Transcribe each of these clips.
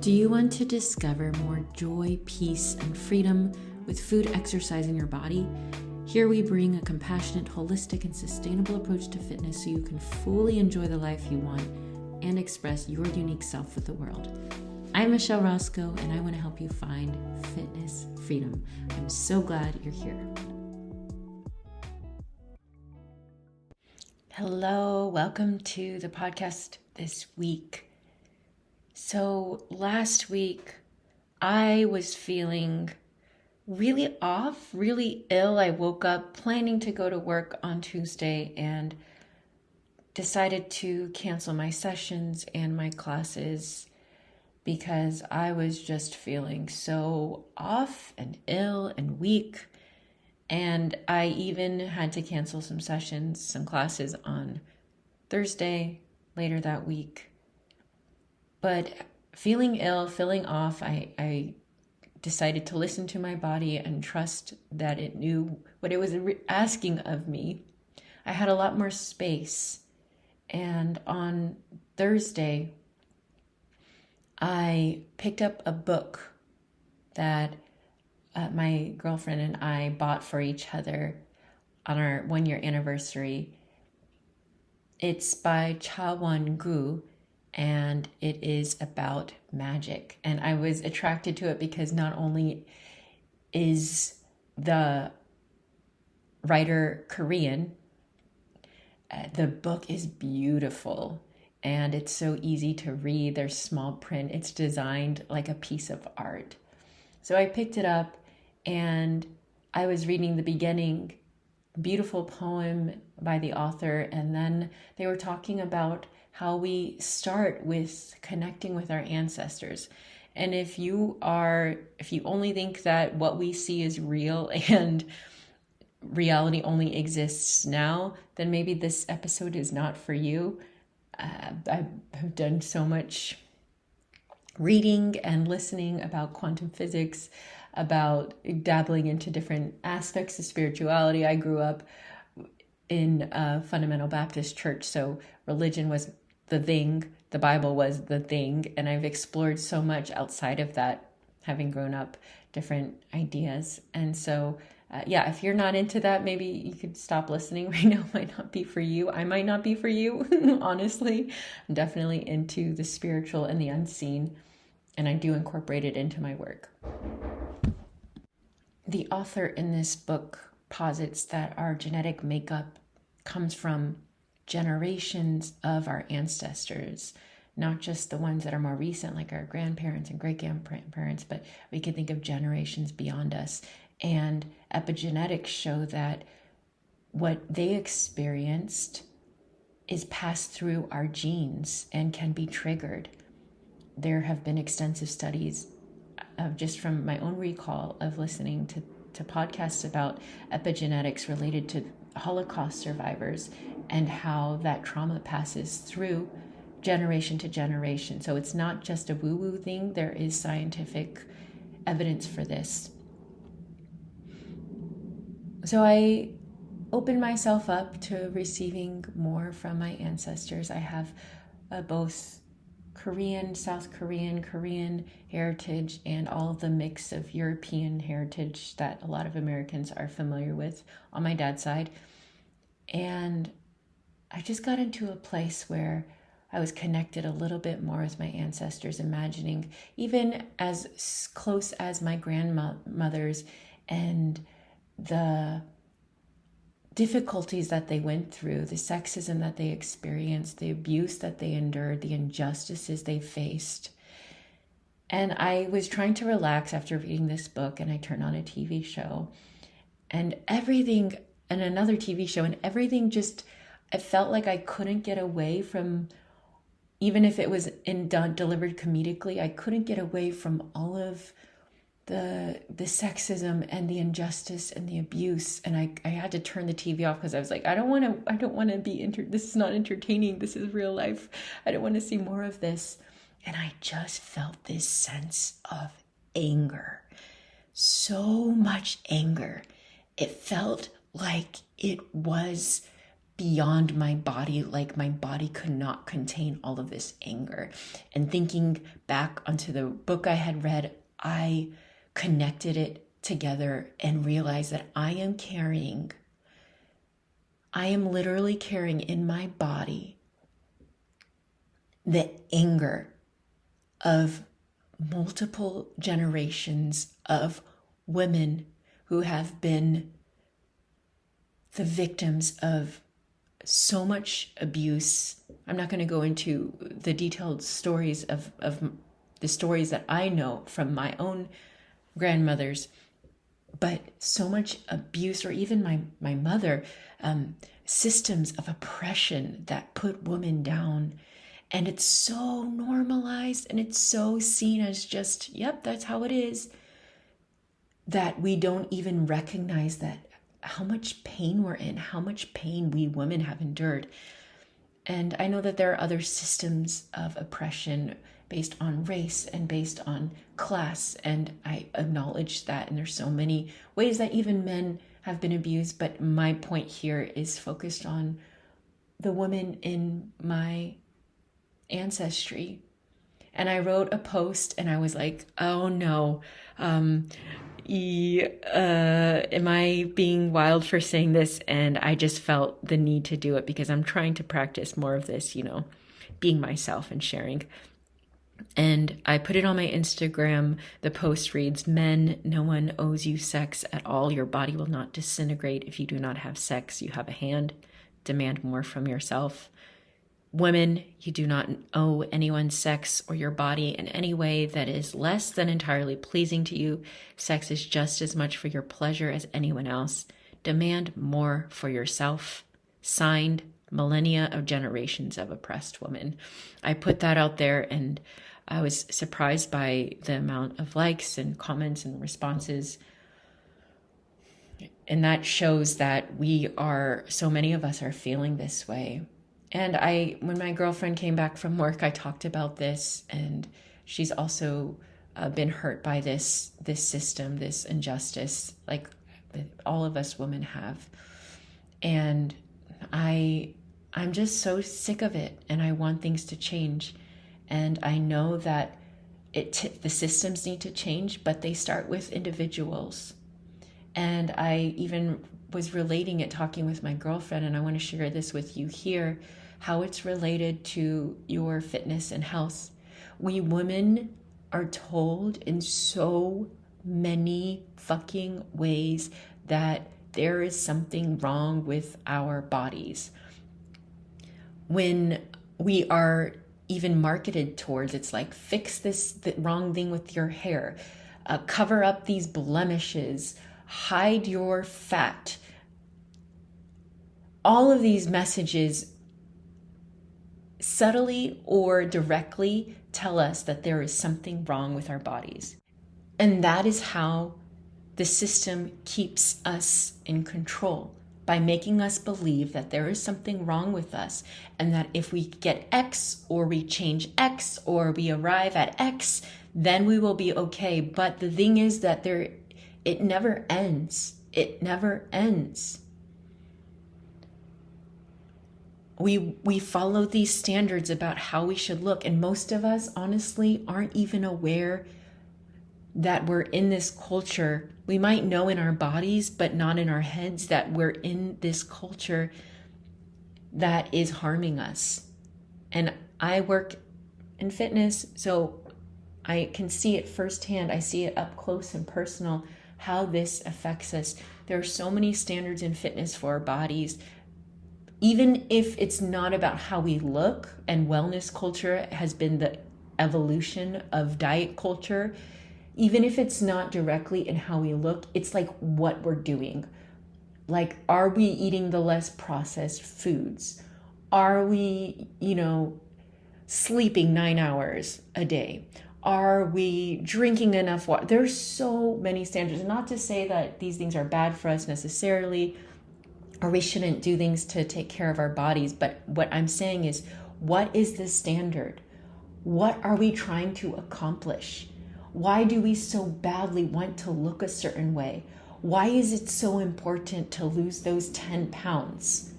Do you want to discover more joy, peace, and freedom with food, exercise, and your body? Here we bring a compassionate, holistic, and sustainable approach to fitness so you can fully enjoy the life you want and express your unique self with the world. I'm Michelle Roscoe, and I want to help you find fitness freedom. I'm so glad you're here. Hello, welcome to the podcast this week. So last week, I was feeling really off, really ill. I woke up planning to go to work on Tuesday and decided to cancel my sessions and my classes because I was just feeling so off and ill and weak. And I even had to cancel some sessions, some classes on Thursday later that week. But feeling ill, feeling off, I decided to listen to my body and trust that it knew what it was asking of me. I had a lot more space. And on Thursday, I picked up a book that my girlfriend and I bought for each other on our 1-year anniversary. It's by Cha-Won Gu, and it is about magic. And I was attracted to it because not only is the writer Korean, the book is beautiful and it's so easy to read. There's small print. It's designed like a piece of art. So I picked it up and I was reading the beginning, beautiful poem by the author. And then they were talking about how we start with connecting with our ancestors. And if you only think that what we see is real and reality only exists now, then maybe this episode is not for you. I have done so much reading and listening about quantum physics, about dabbling into different aspects of spirituality. I grew up in a fundamental Baptist church, so religion was the thing, the Bible was the thing, and I've explored so much outside of that, having grown up different ideas. And so if you're not into that, maybe you could stop listening right now. It might not be for you. I might not be for you, honestly. I'm definitely into the spiritual and the unseen, and I do incorporate it into my work. The author in this book posits that our genetic makeup comes from generations of our ancestors, not just the ones that are more recent, like our grandparents and great-grandparents, but we can think of generations beyond us. And epigenetics show that what they experienced is passed through our genes and can be triggered. There have been extensive studies just from my own recall of listening to podcasts about epigenetics related to Holocaust survivors and how that trauma passes through generation to generation. So it's not just a woo-woo thing. There is scientific evidence for this. So I opened myself up to receiving more from my ancestors. I have both Korean, South Korean, Korean heritage, and all of the mix of European heritage that a lot of Americans are familiar with on my dad's side. And I just got into a place where I was connected a little bit more with my ancestors, imagining even as close as my grandmothers and the difficulties that they went through, the sexism that they experienced, the abuse that they endured, the injustices they faced. And I was trying to relax after reading this book, and I turned on a TV show and everything, and another TV show, and everything just, it felt like I couldn't get away from, even if it was delivered comedically, I couldn't get away from all of the sexism and the injustice and the abuse. And I had to turn the TV off because I was like, I don't want to be, this is not entertaining. This is real life. I don't want to see more of this. And I just felt this sense of anger, so much anger. It felt like it was beyond my body, like my body could not contain all of this anger. And thinking back onto the book I had read, I connected it together and realized that I am literally carrying in my body the anger of multiple generations of women who have been the victims of so much abuse. I'm not going to go into the detailed stories of the stories that I know from my own grandmothers, but so much abuse, or even my mother, systems of oppression that put women down. And it's so normalized and it's so seen as just, yep, that's how it is, that we don't even recognize that how much pain we're in, how much pain we women have endured. And I know that there are other systems of oppression based on race and based on class, and I acknowledge that. And there's so many ways that even men have been abused, but my point here is focused on the women in my ancestry. And I wrote a post and I was like, oh no, am I being wild for saying this? And I just felt the need to do it because I'm trying to practice more of this, being myself and sharing. And I put it on my Instagram. The post reads, "Men, no one owes you sex at all. Your body will not disintegrate if you do not have sex. You have a hand. Demand more from yourself. Women, you do not owe anyone sex or your body in any way that is less than entirely pleasing to you. Sex is just as much for your pleasure as anyone else. Demand more for yourself." Signed, Millennia of Generations of Oppressed Women. I put that out there and I was surprised by the amount of likes and comments and responses. And that shows that so many of us are feeling this way. And when my girlfriend came back from work, I talked about this, and she's also been hurt by this system, this injustice, like all of us women have. And I'm just so sick of it, and I want things to change. And I know that the systems need to change, but they start with individuals. And I even was relating it, talking with my girlfriend, and I want to share this with you here, how it's related to your fitness and health. We women are told in so many fucking ways that there is something wrong with our bodies. When we are even marketed towards, it's like, fix the wrong thing with your hair, cover up these blemishes, hide your fat. All of these messages subtly or directly tell us that there is something wrong with our bodies. And that is how the system keeps us in control, by making us believe that there is something wrong with us, and that if we get X, or we change X, or we arrive at X, then we will be okay. But the thing is that it never ends. It never ends. We follow these standards about how we should look, and most of us honestly aren't even aware that we're in this culture. We might know in our bodies, but not in our heads, that we're in this culture that is harming us. And I work in fitness, so I can see it firsthand. I see it up close and personal, how this affects us. There are so many standards in fitness for our bodies. Even if it's not about how we look, and wellness culture has been the evolution of diet culture, even if it's not directly in how we look, it's like what we're doing. Like, are we eating the less processed foods? Are we, sleeping 9 hours a day? Are we drinking enough water? There's so many standards. Not to say that these things are bad for us necessarily, or we shouldn't do things to take care of our bodies. But what I'm saying is, what is the standard? What are we trying to accomplish? Why do we so badly want to look a certain way? Why is it so important to lose those 10 pounds?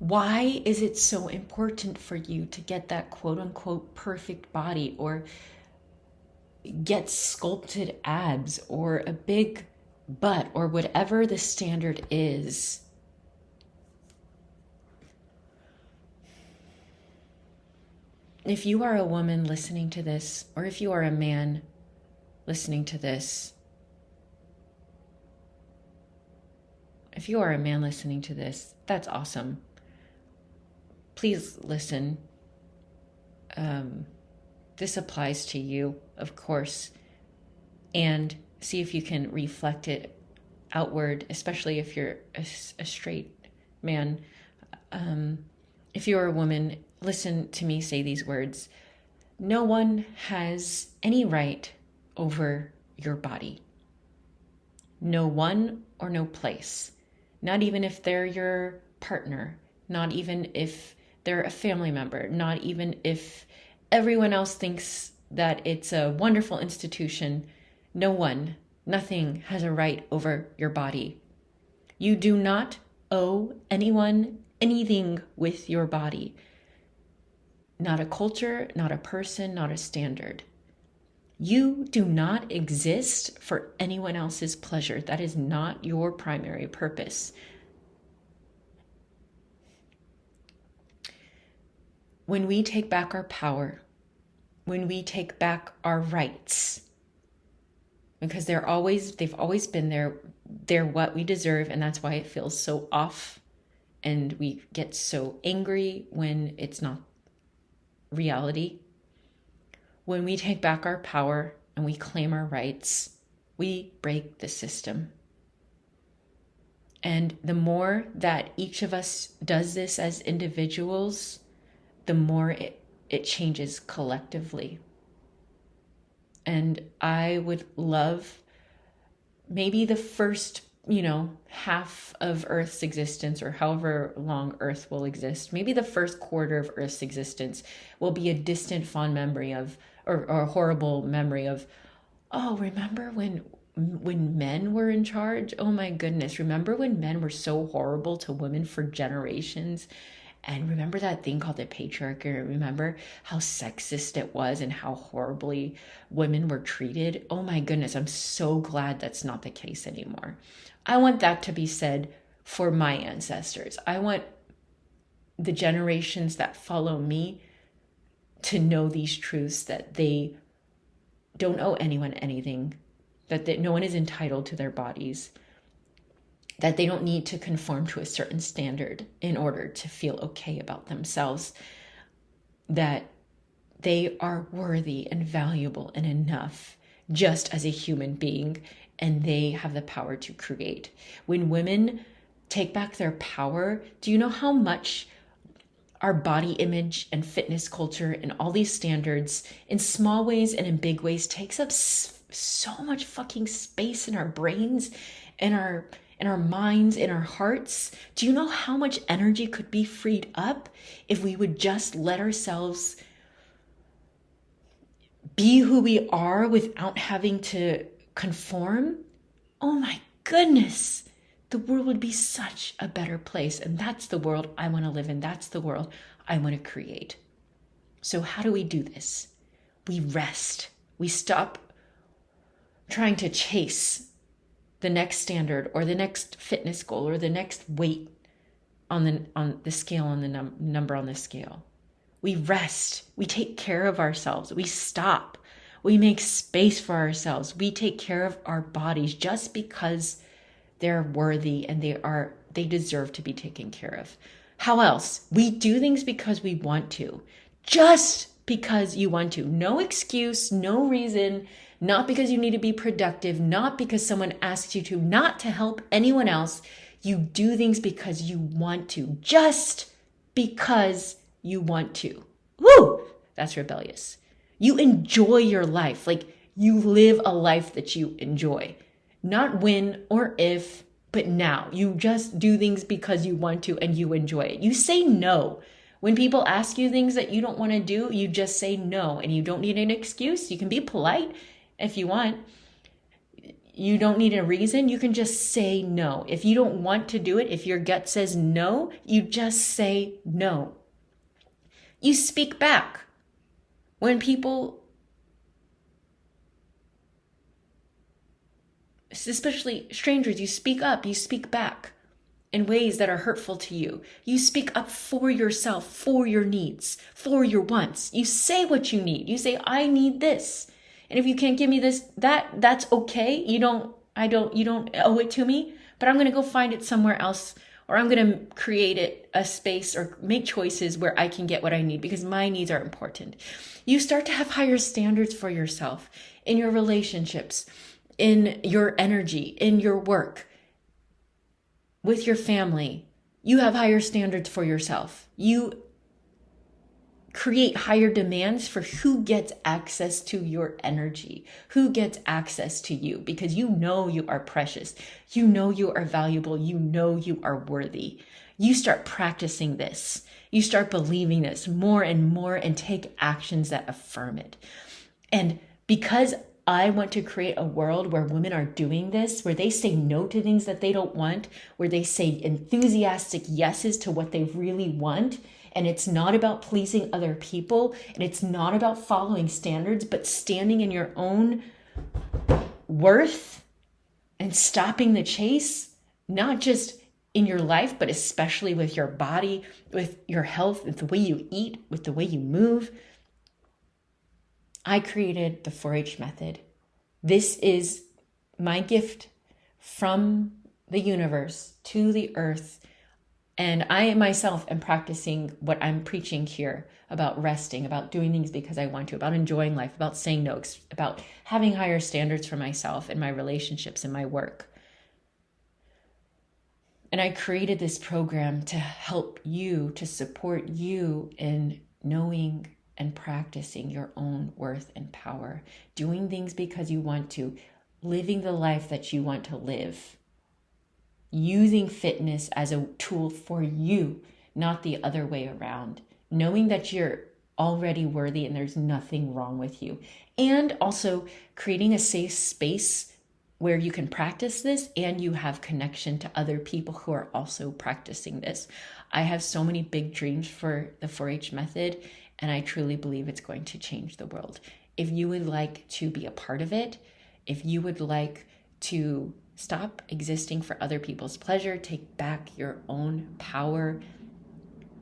Why is it so important for you to get that quote unquote perfect body, or get sculpted abs, or a big butt, or whatever the standard is? If you are a woman listening to this, or if you are a man listening to this, that's awesome. Please listen. This applies to you, of course, and see if you can reflect it outward, especially if you're a straight man. If you're a woman, listen to me say these words. No one has any right over your body. No one or no place. Not even if they're your partner. Not even if they're a family member. Not even if everyone else thinks that it's a wonderful institution. No one, nothing has a right over your body. You do not owe anyone anything with your body. Not a culture, not a person, not a standard. You do not exist for anyone else's pleasure. That is not your primary purpose. When we take back our power, when we take back our rights, because they've always been there, they're what we deserve, and that's why it feels so off, and we get so angry when it's not reality. When we take back our power and we claim our rights, we break the system. And the more that each of us does this as individuals, the more it changes collectively. And I would love maybe the first, half of Earth's existence, or however long Earth will exist, maybe the first quarter of Earth's existence will be a distant, fond memory of, or a horrible memory of, oh, remember when men were in charge? Oh my goodness, remember when men were so horrible to women for generations? And remember that thing called the patriarchy? Remember how sexist it was and how horribly women were treated? Oh my goodness, I'm so glad that's not the case anymore. I want that to be said for my ancestors. I want the generations that follow me to know these truths, that they don't owe anyone anything, that no one is entitled to their bodies, that they don't need to conform to a certain standard in order to feel okay about themselves, that they are worthy and valuable and enough just as a human being, and they have the power to create. When women take back their power, do you know how much our body image and fitness culture and all these standards, in small ways and in big ways, takes up so much fucking space in our brains, in our minds, in our hearts? Do you know how much energy could be freed up if we would just let ourselves be who we are without having to conform? Oh my goodness, the world would be such a better place. And that's the world I want to live in. That's the world I want to create. So how do we do this? We rest. We stop trying to chase the next standard or the next fitness goal or the next weight on the scale, on the number on the scale. We rest. We take care of ourselves. We stop. We make space for ourselves. We take care of our bodies just because they're worthy and they deserve to be taken care of. How else? We do things because we want to. Just because you want to. No excuse, no reason. Not because you need to be productive, not because someone asks you to, not to help anyone else. You do things because you want to, just because you want to. Woo! That's rebellious. You enjoy your life. Like, you live a life that you enjoy. Not when or if, but now. You just do things because you want to and you enjoy it. You say no. When people ask you things that you don't want to do, you just say no, and you don't need an excuse. You can be polite if you want. you don't need a reason. You can just say no. If you don't want to do it, if your gut says no, you just say no. You speak back. When people, especially strangers, you speak up, you speak back in ways that are hurtful to you. You speak up for yourself, for your needs, for your wants. You say what you need. You say, I need this. And if you can't give me this, that's okay. You don't owe it to me, but I'm going to go find it somewhere else, or I'm going to create a space or make choices where I can get what I need because my needs are important. You start to have higher standards for yourself in your relationships, in your energy, in your work, with your family. You have higher standards for yourself. You create higher demands for who gets access to your energy, who gets access to you, because you know you are precious. You know you are valuable. You know you are worthy. You start practicing this. You start believing this more and more and take actions that affirm it. And because I want to create a world where women are doing this, where they say no to things that they don't want, where they say enthusiastic yeses to what they really want. And it's not about pleasing other people, and it's not about following standards, but standing in your own worth and stopping the chase, not just in your life, but especially with your body, with your health, with the way you eat, with the way you move. I created the 4-H method. This is my gift from the universe to the earth. And I myself am practicing what I'm preaching here about resting, about doing things because I want to, about enjoying life, about saying no, about having higher standards for myself and my relationships and my work. And I created this program to help you, to support you in knowing and practicing your own worth and power, doing things because you want to, living the life that you want to live. Using fitness as a tool for you, not the other way around. Knowing that you're already worthy and there's nothing wrong with you. And also creating a safe space where you can practice this and you have connection to other people who are also practicing this. I have so many big dreams for the 4-H method, and I truly believe it's going to change the world. If you would like to be a part of it, if you would like to stop existing for other people's pleasure, take back your own power,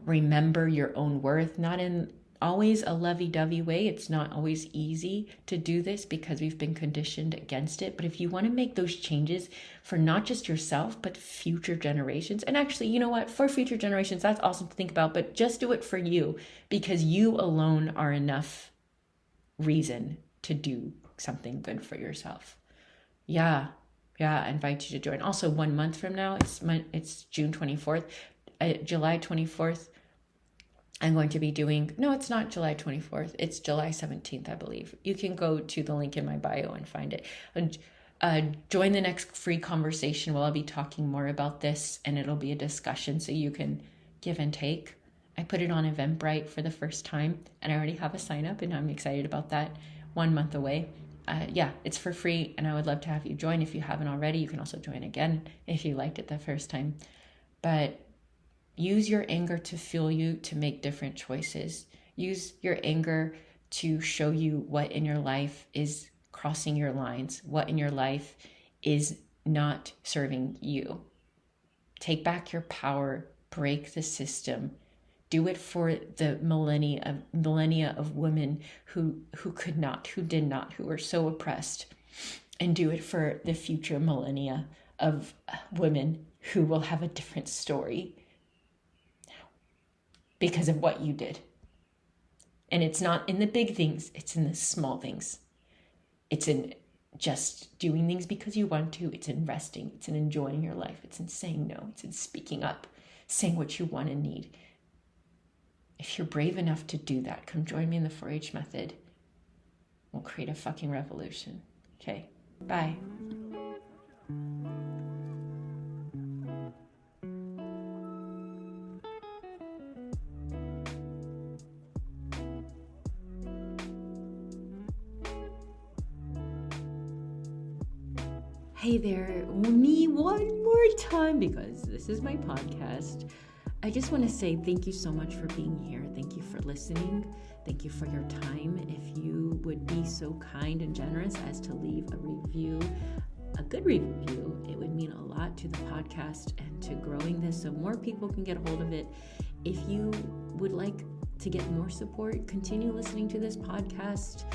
remember your own worth, not in always a lovey-dovey way. It's not always easy to do this because we've been conditioned against it. But if you want to make those changes for not just yourself, but future generations, and actually, you know what, for future generations, that's awesome to think about, but just do it for you, because you alone are enough reason to do something good for yourself. Yeah, I invite you to join. Also, 1 month from now, it's June 24th, July 24th. I'm going to be doing, no, it's not July 24th. It's July 17th, I believe. You can go to the link in my bio and find it. Join the next free conversation where I'll be talking more about this, and it'll be a discussion so you can give and take. I put it on Eventbrite for the first time, and I already have a sign up, and I'm excited about that. 1 month away. It's for free, and I would love to have you join. If you haven't already, you can also join again if you liked it the first time. But use your anger to fuel you to make different choices. Use your anger to show you what in your life is crossing your lines, what in your life is not serving you. Take back your power, break the system. Do it for the millennia of women who could not, who did not, who were so oppressed. And do it for the future millennia of women who will have a different story because of what you did. And it's not in the big things, it's in the small things. It's in just doing things because you want to. It's in resting. It's in enjoying your life. It's in saying no. It's in speaking up, saying what you want and need. If you're brave enough to do that, come join me in the 4-H method. We'll create a fucking revolution. Okay, bye. Hey there, me one more time because this is my podcast. I just want to say thank you so much for being here. Thank you for listening. Thank you for your time. If you would be so kind and generous as to leave a review, a good review, it would mean a lot to the podcast and to growing this so more people can get a hold of it. If you would like to get more support, continue listening to this podcast.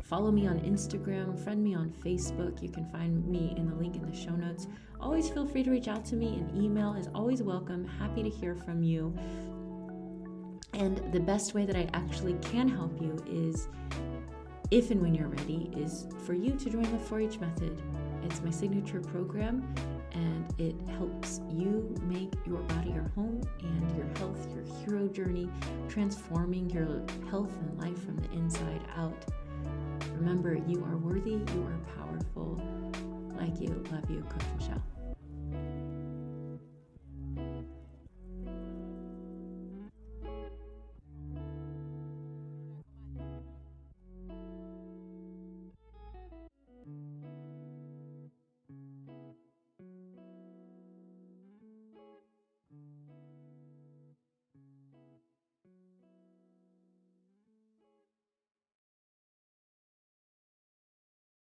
Follow me on Instagram, friend me on Facebook. You can find me in the link in the show notes. Always feel free to reach out to me. An email is always welcome. Happy to hear from you. And the best way that I actually can help you is, if and when you're ready, is for you to join the 4-H method. It's my signature program, and it helps you make your body your home and your health your hero journey, transforming your health and life from the inside out. Remember, you are worthy, you are powerful. Like you, love you, Coach Michelle.